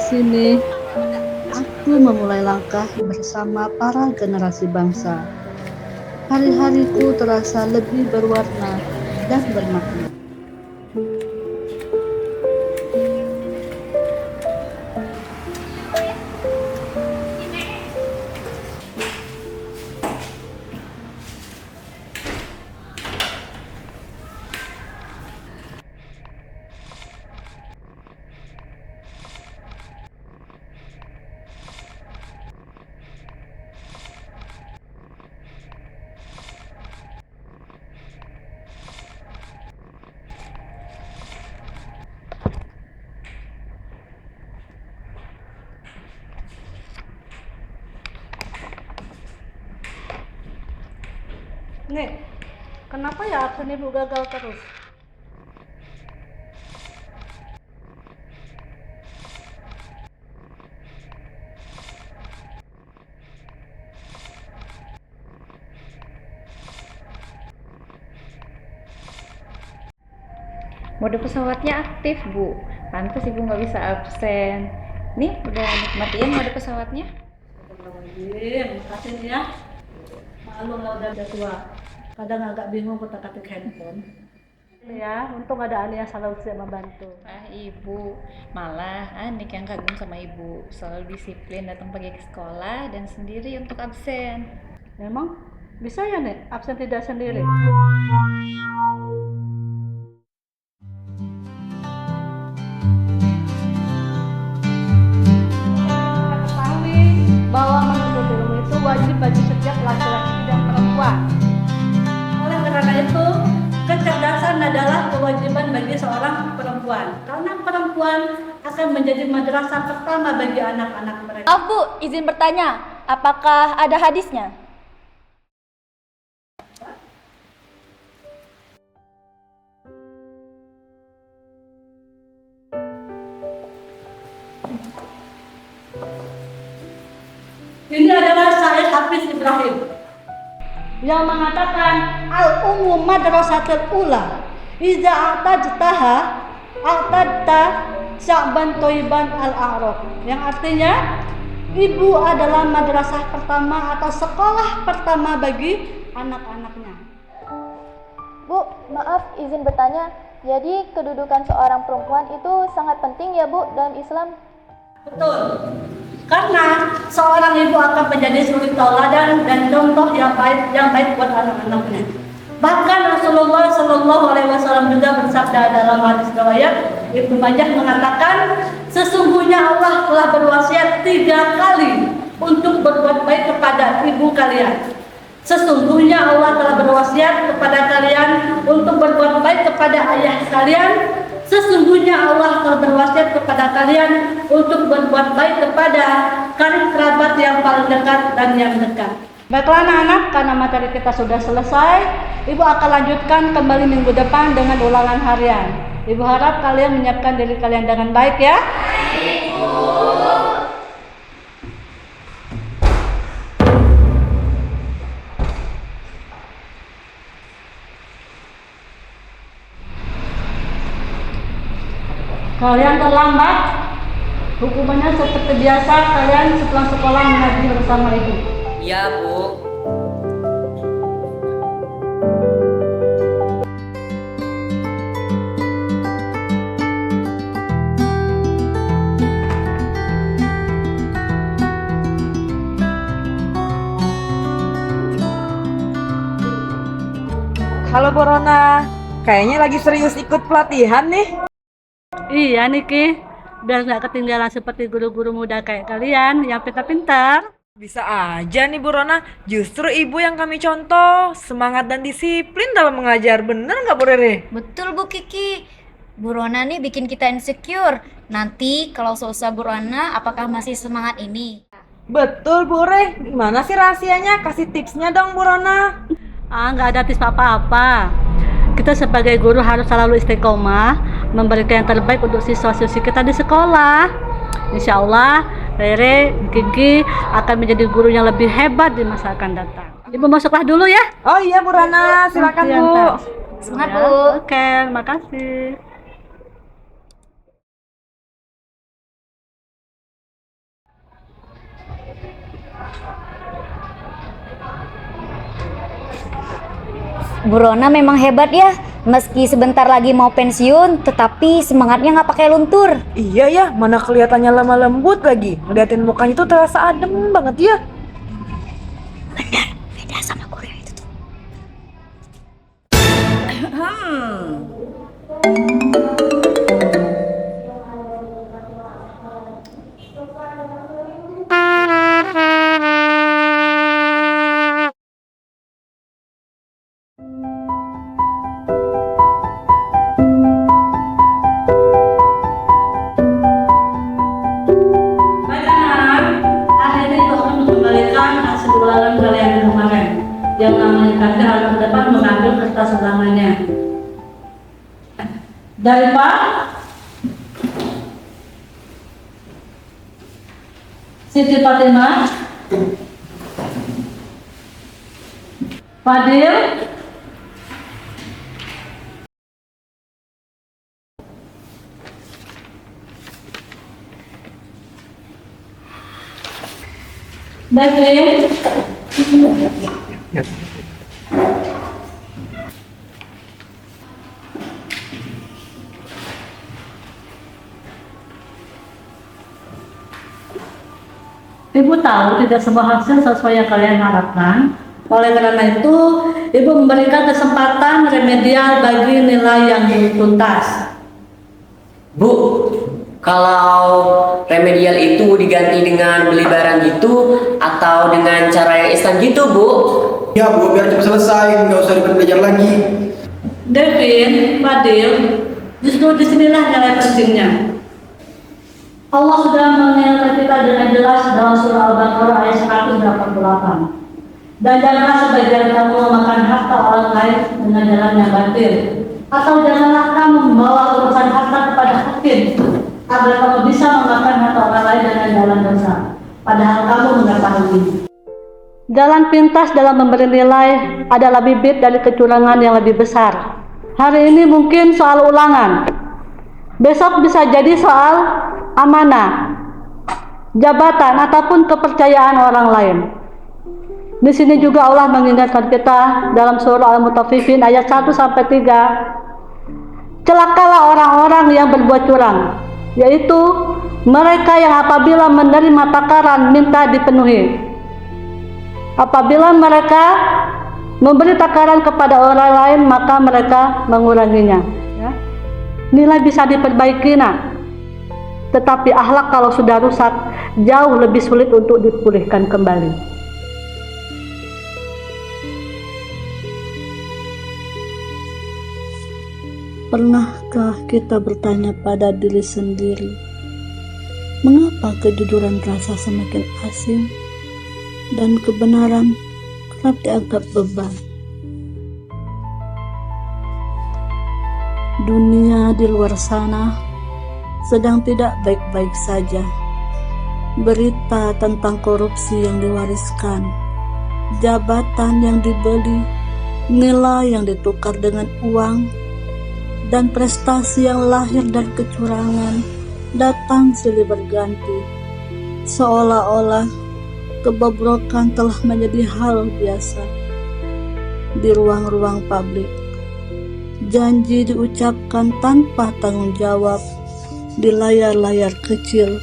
sini, aku memulai langkah bersama para generasi bangsa. Hari-hariku terasa lebih berwarna dan bermakna. Nih, kenapa ya absen ibu gagal terus? Mode pesawatnya aktif, Bu. Pantas Ibu nggak bisa absen. Nih, udah nikmatin mode pesawatnya? Astagfirullahaladzim, kasih ya. Maklum lah udah tua. Kadang agak bingung kutak-katik handphone. Ya, untung ada Ani yang selalu siap membantu. Ibu, malah Anik yang kagum sama Ibu. Selalu disiplin datang pagi ke sekolah dan sendiri untuk absen. Memang bisa ya, Nek, absen tidak sendiri? Ketahui bahwa menuntut ilmu itu wajib bagi setiap laki-laki dan perempuan. Oleh karena itu, kecerdasan adalah kewajiban bagi seorang perempuan. Karena perempuan akan menjadi madrasah pertama bagi anak-anak mereka. Maaf Bu, izin bertanya, apakah ada hadisnya? Ini adalah Syekh Hafiz Ibrahim yang mengatakan al-ummu madrasatul ula iza a'tadta sya'ban toiban al-a'raq, yang artinya ibu adalah madrasah pertama atau sekolah pertama bagi anak-anaknya. Bu, maaf izin bertanya, jadi kedudukan seorang perempuan itu sangat penting ya Bu dalam Islam? Betul. Karena seorang ibu akan menjadi suri tauladan dan contoh yang baik buat anak-anaknya. Bahkan Rasulullah Shallallahu Alaihi Wasallam juga bersabda dalam hadis riwayat Ibnu Majah mengatakan, sesungguhnya Allah telah berwasiat 3 kali untuk berbuat baik kepada ibu kalian. Sesungguhnya Allah telah berwasiat kepada kalian untuk berbuat baik kepada ayah kalian. Sesungguhnya Allah telah berwasiat kepada kalian untuk berbuat baik kepada karib kerabat yang paling dekat dan yang dekat. Baiklah anak-anak, karena materi kita sudah selesai, Ibu akan lanjutkan kembali minggu depan dengan ulangan harian. Ibu harap kalian menyiapkan diri kalian dengan baik ya. Kalian terlambat, hukumannya seperti biasa, kalian setelah sekolah mengaji bersama ibu. Iya, Bu. Halo Bu Rona, kayaknya lagi serius ikut pelatihan nih. Iya Niki, biar nggak ketinggalan seperti guru-guru muda kayak kalian yang pintar-pintar. Bisa aja nih Bu Rona, justru ibu yang kami contoh, semangat dan disiplin dalam mengajar, bener nggak Bu Rere? Betul Bu Kiki, Bu Rona nih bikin kita insecure. Nanti kalau selesai Bu Rona, apakah masih semangat ini? Betul Bu Re, gimana sih rahasianya? Kasih tipsnya dong Bu Rona. Nggak ada tips apa-apa. Kita sebagai guru harus selalu istiqomah, memberikan yang terbaik untuk siswa-siswi kita di sekolah. Insya Allah, Rere, Kiki akan menjadi guru yang lebih hebat di masa akan datang. Ibu masuklah dulu ya. Oh iya Bu Rona, silakan Bu. Semangat Ya, Bu. Oke, makasih. Bu Rona memang hebat ya. Meski sebentar lagi mau pensiun, tetapi semangatnya nggak pakai luntur. Iya ya, mana kelihatannya lemah lembut lagi. Ngeliatin mukanya tuh terasa adem banget ya. Beda sama Korea itu tuh. Baik anak, hari ini aku akan mengembalikan hasil ulangan kalian yang kemarin. Yang namanya tadi halaman depan mengambil kertas ulangannya. Dari Pak Siti Fatimah, Fadil, Devin, Ibu tahu tidak semua hasil sesuai yang kalian harapkan. Oleh karena itu, Ibu memberikan kesempatan remedial bagi nilai yang tuntas. Bu, kalau remedial itu diganti dengan beli barang gitu atau dengan cara yang instan gitu, Bu? Ya Bu, biar cepat selesai, nggak usah ribet belajar lagi. Devin, Fadil, justru disinilah nilai pentingnya. Allah sudah mengingatkan kita dengan jelas dalam surah Al-Baqarah ayat 188. Dan janganlah sebagian kamu memakan harta orang lain dengan jalan yang batil, atau janganlah kamu membawa urusan harta kepada hakim, agar kamu bisa memakan harta orang lain dengan jalan dosa, padahal kamu mengetahui. Jalan pintas dalam memberi nilai adalah bibit dari kecurangan yang lebih besar. Hari ini mungkin soal ulangan, besok bisa jadi soal amanah, jabatan, ataupun kepercayaan orang lain. Di sini juga Allah mengingatkan kita dalam surah Al-Mutaffifin ayat 1-3. Celakalah orang-orang yang berbuat curang, yaitu mereka yang apabila menerima takaran minta dipenuhi. Apabila mereka memberi takaran kepada orang lain, maka mereka menguranginya. Ya. Nilai bisa diperbaiki, nak. Tetapi akhlak kalau sudah rusak, jauh lebih sulit untuk dipulihkan kembali. Pernahkah kita bertanya pada diri sendiri, mengapa kejujuran terasa semakin asing dan kebenaran kerap dianggap beban? Dunia di luar sana sedang tidak baik-baik saja. Berita tentang korupsi yang diwariskan, jabatan yang dibeli, nilai yang ditukar dengan uang, dan prestasi yang lahir dari kecurangan datang silih berganti. Seolah-olah kebobrokan telah menjadi hal biasa di ruang-ruang publik. Janji diucapkan tanpa tanggung jawab di layar-layar kecil,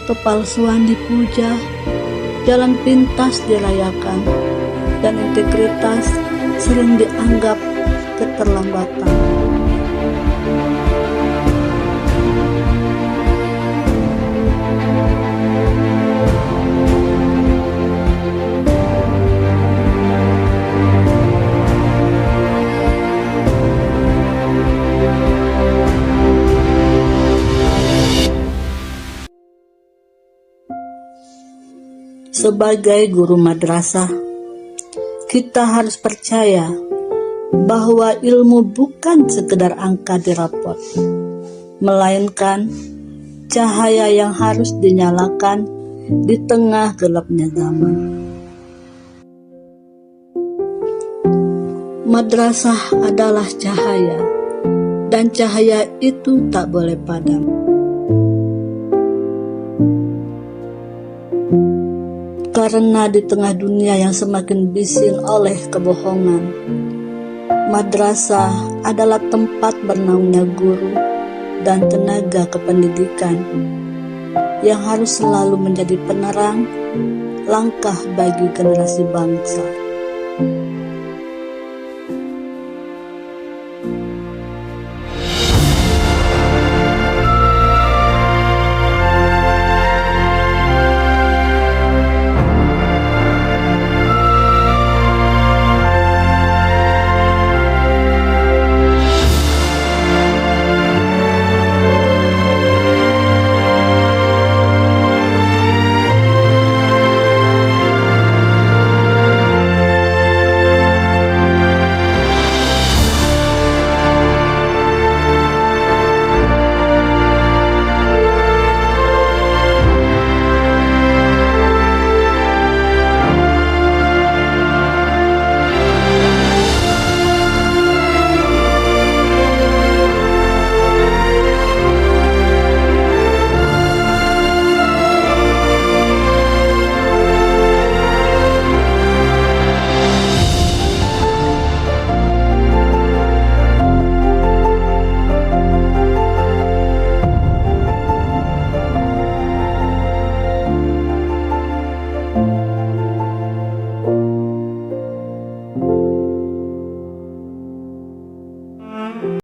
kepalsuan dipuja, jalan pintas dirayakan, dan integritas sering dianggap keterlambatan. Sebagai guru madrasah, kita harus percaya bahwa ilmu bukan sekedar angka di rapot, melainkan cahaya yang harus dinyalakan di tengah gelapnya zaman. Madrasah adalah cahaya, dan cahaya itu tak boleh padam. Karena di tengah dunia yang semakin bising oleh kebohongan, Madrasah adalah tempat bernaungnya guru dan tenaga kependidikan yang harus selalu menjadi penerang langkah bagi generasi bangsa.